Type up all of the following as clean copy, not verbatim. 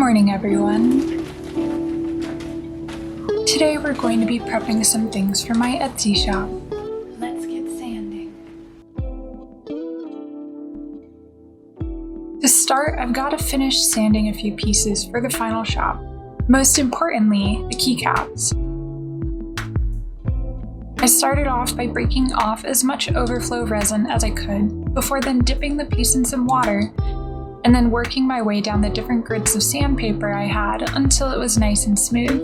morning, everyone. Today we're going to be prepping some things for my Etsy shop. Let's get sanding. To start, I've got to finish sanding a few pieces for the final shop. Most importantly, the keycaps. I started off by breaking off as much overflow resin as I could, before then dipping the piece in some water, and then working my way down the different grids of sandpaper I had until it was nice and smooth.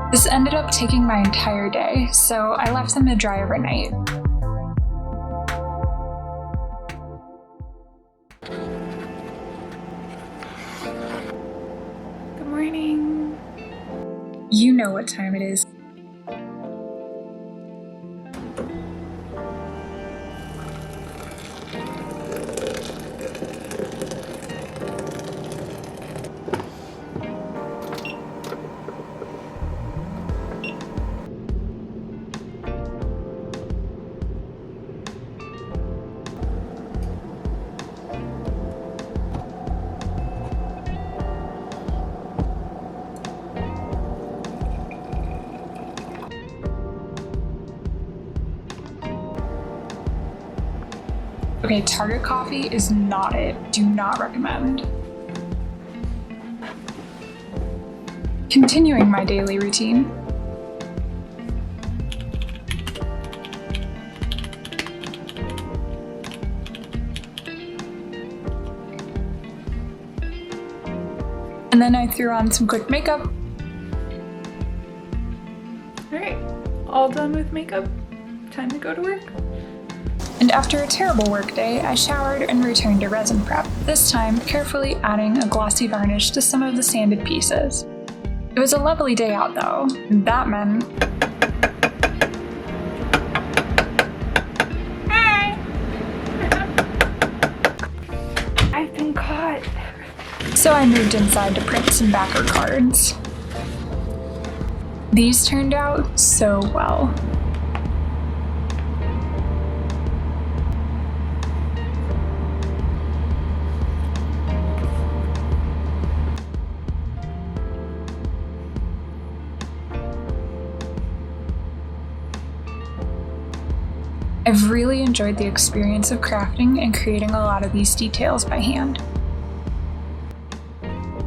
This ended up taking my entire day, so I left them to dry overnight. Good morning. You know what time it is. Okay, Target coffee is not it. Do not recommend. Continuing my daily routine. And then I threw on some quick makeup. Alright, all done with makeup. Time to go to work. And after a terrible workday, I showered and returned to resin prep, this time carefully adding a glossy varnish to some of the sanded pieces. It was a lovely day out though, and that meant... Hi! I've been caught! So I moved inside to print some backer cards. These turned out so well. I've really enjoyed the experience of crafting and creating a lot of these details by hand.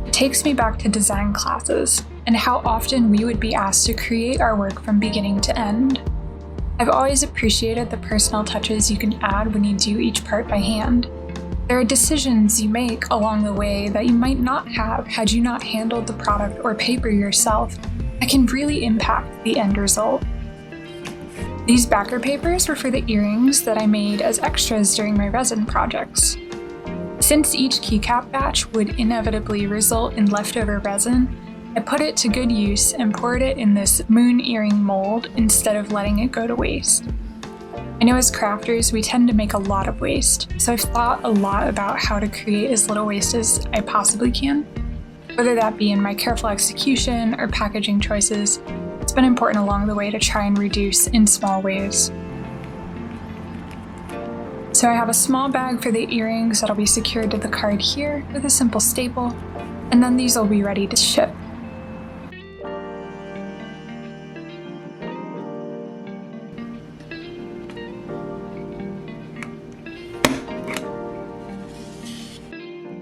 It takes me back to design classes and how often we would be asked to create our work from beginning to end. I've always appreciated the personal touches you can add when you do each part by hand. There are decisions you make along the way that you might not have had you not handled the product or paper yourself that can really impact the end result. These backer papers were for the earrings that I made as extras during my resin projects. Since each keycap batch would inevitably result in leftover resin, I put it to good use and poured it in this moon earring mold instead of letting it go to waste. I know as crafters we tend to make a lot of waste, so I've thought a lot about how to create as little waste as I possibly can. Whether that be in my careful execution or packaging choices, it's been important along the way to try and reduce in small ways. So I have a small bag for the earrings that'll be secured to the card here with a simple staple, and then these will be ready to ship.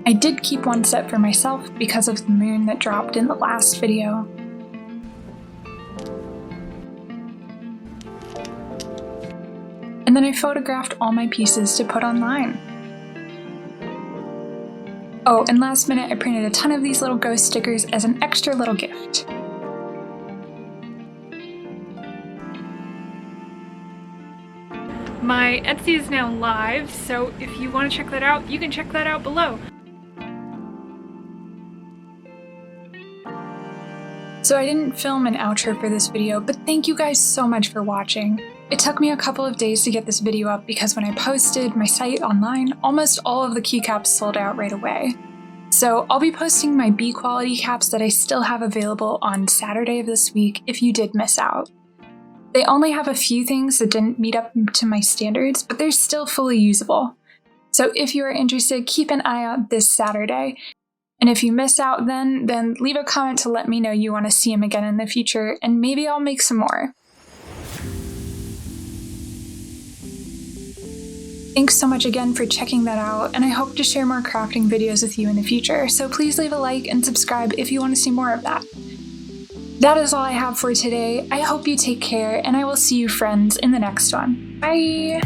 I did keep one set for myself because of the moon that dropped in the last video. And then I photographed all my pieces to put online. Oh, and last minute I printed a ton of these little ghost stickers as an extra little gift. My Etsy is now live, so if you want to check that out, you can check that out below. So I didn't film an outro for this video, but thank you guys so much for watching. It took me a couple of days to get this video up because when I posted my site online, almost all of the keycaps sold out right away. So I'll be posting my B quality caps that I still have available on Saturday of this week if you did miss out. They only have a few things that didn't meet up to my standards, but they're still fully usable. So if you are interested, keep an eye out this Saturday. And if you miss out then leave a comment to let me know you want to see them again in the future, and maybe I'll make some more. Thanks so much again for checking that out, and I hope to share more crafting videos with you in the future, so please leave a like and subscribe if you want to see more of that. That is all I have for today. I hope you take care, and I will see you friends in the next one. Bye!